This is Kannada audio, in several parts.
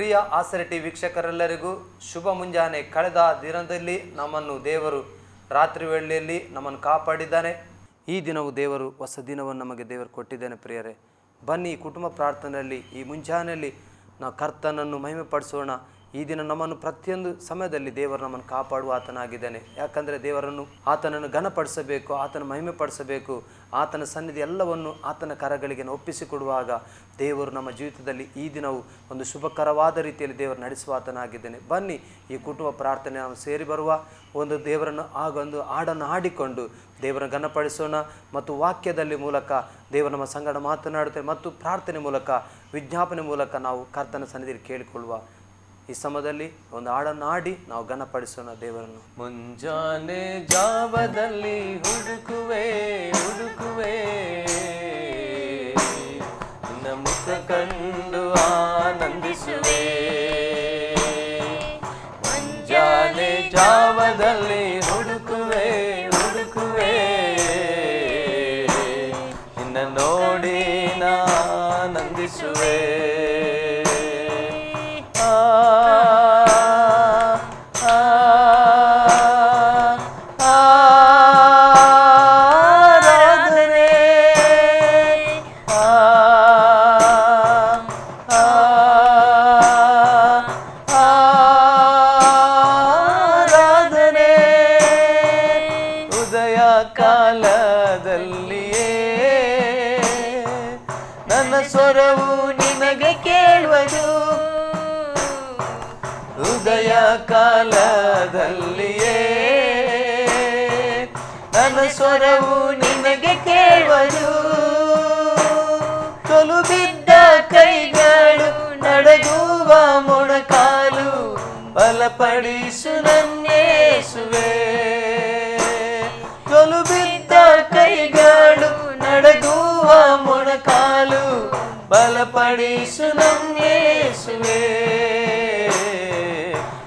ಪ್ರಿಯ ಆಸರೆ ಟಿ ವೀಕ್ಷಕರೆಲ್ಲರಿಗೂ ಶುಭ ಮುಂಜಾನೆ. ಕಳೆದ ದಿನದಲ್ಲಿ ನಮ್ಮನ್ನು ದೇವರು ರಾತ್ರಿ ವೇಳೆಯಲ್ಲಿ ನಮ್ಮನ್ನು ಕಾಪಾಡಿದ್ದಾನೆ. ಈ ದಿನವು ದೇವರು ಹೊಸ ದಿನವನ್ನು ನಮಗೆ ದೇವರು ಕೊಟ್ಟಿದ್ದಾನೆ. ಪ್ರಿಯರೇ, ಬನ್ನಿ ಕುಟುಂಬ ಪ್ರಾರ್ಥನೆಯಲ್ಲಿ ಈ ಮುಂಜಾನೆಯಲ್ಲಿ ನಾವು ಕರ್ತನನ್ನು ಮಹಿಮೆಪಡಿಸೋಣ. ಈ ದಿನ ನಮ್ಮನ್ನು ಪ್ರತಿಯೊಂದು ಸಮಯದಲ್ಲಿ ದೇವರು ನಮ್ಮನ್ನು ಕಾಪಾಡುವ ಆತನಾಗಿದ್ದಾನೆ. ಯಾಕಂದರೆ ಆತನನ್ನು ಘನಪಡಿಸಬೇಕು, ಆತನ ಮಹಿಮೆ ಪಡಿಸಬೇಕು. ಆತನ ಸನ್ನಿಧಿ ಎಲ್ಲವನ್ನು ಆತನ ಕರಗಳಿಗೆ ಒಪ್ಪಿಸಿಕೊಡುವಾಗ ದೇವರು ನಮ್ಮ ಜೀವಿತದಲ್ಲಿ ಈ ದಿನವು ಒಂದು ಶುಭಕರವಾದ ರೀತಿಯಲ್ಲಿ ದೇವರು ನಡೆಸುವ ಆತನಾಗಿದ್ದಾನೆ. ಬನ್ನಿ ಈ ಕುಟುಂಬ ಪ್ರಾರ್ಥನೆ ನಾವು ಸೇರಿ ಬರುವ ಒಂದು ದೇವರನ್ನು ಒಂದು ಹಾಡನ್ನು ಹಾಡಿಕೊಂಡು ದೇವರನ್ನು ಘನಪಡಿಸೋಣ. ಮತ್ತು ವಾಕ್ಯದಲ್ಲಿ ಮೂಲಕ ದೇವರು ನಮ್ಮ ಸಂಗಡ ಮಾತನಾಡುತ್ತೆ ಮತ್ತು ಪ್ರಾರ್ಥನೆ ಮೂಲಕ ವಿಜ್ಞಾಪನೆ ಮೂಲಕ ನಾವು ಕರ್ತನ ಸನ್ನಿಧಿಯಲ್ಲಿ ಕೇಳಿಕೊಳ್ಳುವ ಈ ಸಮಯದಲ್ಲಿ ಒಂದು ಹಾಡನ್ನು ಹಾಡಿ ನಾವು ಘನಪಡಿಸೋಣ ದೇವರನ್ನು. ಮುಂಜಾನೆ ಜಾವದಲ್ಲಿ ಹುಡುಕುವೆ ಹುಡುಕುವೆ ನಿನ್ನ ಮುಖ ಕಂಡು ಆನಂದಿಸುವೆ. ಮುಂಜಾನೆ ಜಾವದಲ್ಲಿ ಹುಡುಕುವೆ ಹುಡುಕುವೆ ನಿನ್ನ ನೋಡಿ ಆನಂದಿಸುವೆ. ಕಾಲದಲ್ಲಿಯೇ ನನ್ನ ಸ್ವರವು ನಿನಗೆ ಕೇಳುವುದು. ಉದಯ ಕಾಲದಲ್ಲಿಯೇ ನನ್ನ ಸ್ವರವು ನಿನಗೆ ಕೇಳುವುದು. ತೊಲು ಬಿದ್ದ ಕೈಗಳು ನಡಗುವ ಮೊಣಕಾಲು ಬಲಪಡಿಸು ನನ್ನೇಸುವೆ. ತೊಲು ಬಿದ್ದ ಕೈಗಳು ನಡಗುವ ಮೊಣಕಾಲು ಬಲಪಡಿಸು ನನ್ನೇಸುವೆ.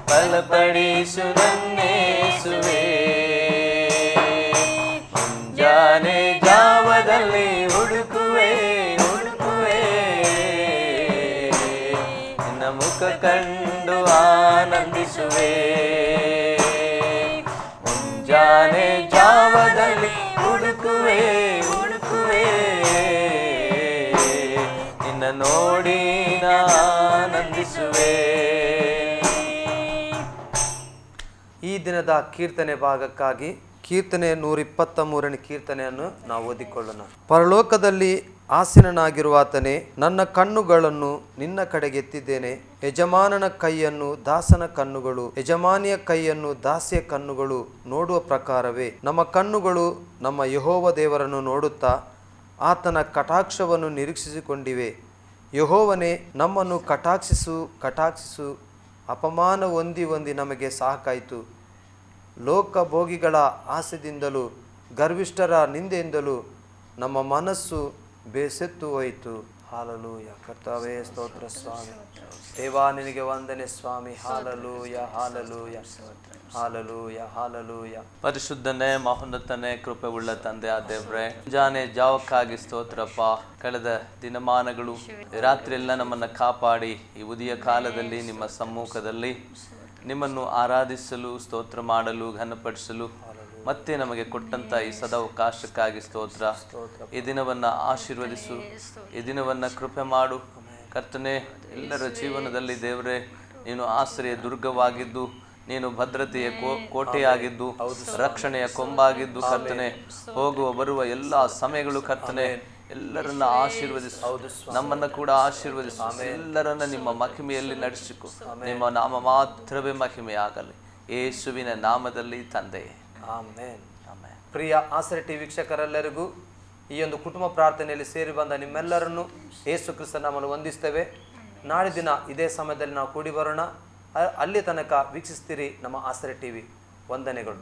ಬಲಪಡಿಸು ನನ್ನೇಸುವೆ. ಮುಂಜಾನೆ ಜಾವದಲ್ಲಿ ಹುಡುಕುವೆ ಹುಡುಕುವೆ ನಿನ್ನ ಮುಖ ಕಂಡು ಆನಂದಿಸುವೆ. ಮುಂಜಾನೆ ಜಾವದಲ್ಲಿ ಹುಡುಕುವೆ ಹುಡುಕುವೆ ನಿನ್ನ ನೋಡಿ ಆನಂದಿಸುವೆ. ಈ ದಿನದ ಕೀರ್ತನೆ ಭಾಗಕ್ಕಾಗಿ ಕೀರ್ತನೆ 123ನೇ ಕೀರ್ತನೆಯನ್ನು ನಾವು ಓದಿಕೊಳ್ಳೋಣ. ಪರಲೋಕದಲ್ಲಿ ಆಸೀನನಾಗಿರುವಾತನೇ, ನನ್ನ ಕಣ್ಣುಗಳನ್ನು ನಿನ್ನ ಕಡೆಗೆ ಎತ್ತಿದ್ದೇನೆ. ಯಜಮಾನನ ಕೈಯನ್ನು ದಾಸನ ಕಣ್ಣುಗಳು, ಯಜಮಾನಿಯ ಕೈಯನ್ನು ದಾಸಿಯ ಕಣ್ಣುಗಳು ನೋಡುವ ಪ್ರಕಾರವೇ ನಮ್ಮ ಕಣ್ಣುಗಳು ನಮ್ಮ ಯೆಹೋವ ದೇವರನ್ನು ನೋಡುತ್ತಾ ಆತನ ಕಟಾಕ್ಷವನ್ನು ನಿರೀಕ್ಷಿಸಿಕೊಂಡಿವೆ. ಯೆಹೋವನೇ, ನಮ್ಮನ್ನು ಕಟಾಕ್ಷಿಸು ಕಟಾಕ್ಷಿಸು. ಅಪಮಾನ ಹೊಂದಿ ಹೊಂದಿ ನಮಗೆ ಸಾಕಾಯಿತು. ಲೋಕಭೋಗಿಗಳ ಆಸೆಯಿಂದಲೂ ಗರ್ವಿಷ್ಠರ ನಿಂದೆಯಿಂದಲೂ ನಮ್ಮ ಮನಸ್ಸು ಬೇಸೆತ್ತು ಹೋಯಿತು. ಹಾಲೆಲೂಯ. ಕರ್ತವೇ ಸ್ತೋತ್ರ ಸ್ವಾಮಿ. ದೇವಾ ನಿನಗೆ ವಂದನೆ ಸ್ವಾಮಿ. Hallelujah hallelujah hallelujah hallelujah. ಪರಿಶುದ್ಧನೇ ಮಹೋನ್ನತನೇ ಕೃಪೆ ಉಳ್ಳ ತಂದೆ ಆ ದೇವ್ರೆ, ಮುಂಜಾನೆ ಜಾವಕ್ಕಾಗಿ ಸ್ತೋತ್ರಪ್ಪ. ಕಳೆದ ದಿನಮಾನಗಳು ರಾತ್ರಿಯೆಲ್ಲ ನಮ್ಮನ್ನು ಕಾಪಾಡಿ ಈ ಉದಯ ಕಾಲದಲ್ಲಿ ನಿಮ್ಮ ಸಮ್ಮುಖದಲ್ಲಿ ನಿಮ್ಮನ್ನು ಆರಾಧಿಸಲು, ಸ್ತೋತ್ರ ಮಾಡಲು, ಘನಪಡಿಸಲು ಮತ್ತೆ ನಮಗೆ ಕೊಟ್ಟಂತ ಈ ಸದಾವಕಾಶಕ್ಕಾಗಿ ಸ್ತೋತ್ರ. ಈ ದಿನವನ್ನ ಆಶೀರ್ವದಿಸು, ಈ ದಿನವನ್ನ ಕೃಪೆ ಮಾಡು ಕರ್ತನೆ. ಎಲ್ಲರ ಜೀವನದಲ್ಲಿ ದೇವರೇ, ನೀನು ಆಶ್ರಯ ದುರ್ಗವಾಗಿದ್ದು, ನೀನು ಭದ್ರತೆಯ ಕೋಟೆಯಾಗಿದ್ದು, ರಕ್ಷಣೆಯ ಕೊಂಬಾಗಿದ್ದು ಕರ್ತನೆ, ಹೋಗುವ ಬರುವ ಎಲ್ಲ ಸಮಯಗಳು ಕರ್ತನೆ ಎಲ್ಲರನ್ನ ಆಶೀರ್ವದಿಸು, ನಮ್ಮನ್ನ ಕೂಡ ಆಶೀರ್ವದಿಸು. ಎಲ್ಲರನ್ನ ನಿಮ್ಮ ಮಹಿಮೆಯಲ್ಲಿ ನಡೆಸಿಕೊ. ನಿಮ್ಮ ನಾಮ ಮಾತ್ರವೇ ಮಹಿಮೆಯಾಗಲಿ, ಯೇಸುವಿನ ನಾಮದಲ್ಲಿ ತಂದೆ. ಆಮೆನ್. ಆಮೆನ್. ಪ್ರಿಯ ಆಸರೆ ಟಿ ವೀಕ್ಷಕರೆಲ್ಲರಿಗೂ ಈ ಒಂದು ಕುಟುಂಬ ಪ್ರಾರ್ಥನೆಯಲ್ಲಿ ಸೇರಿ ಬಂದ ನಿಮ್ಮೆಲ್ಲರನ್ನು ಯೇಸು ಕ್ರಿಸ್ತನ ನಾಮದಲ್ಲಿ ವಂದಿಸ್ತೇವೆ. ನಾಳೆ ದಿನ ಇದೇ ಸಮಯದಲ್ಲಿ ನಾವು ಕೂಡಿ ಬರೋಣ. ಅಲ್ಲಿ ತನಕ ವೀಕ್ಷಿಸ್ತೀರಿ ನಮ್ಮ ಆಸರೆ ಟಿವಿ. ವಂದನೆಗಳು.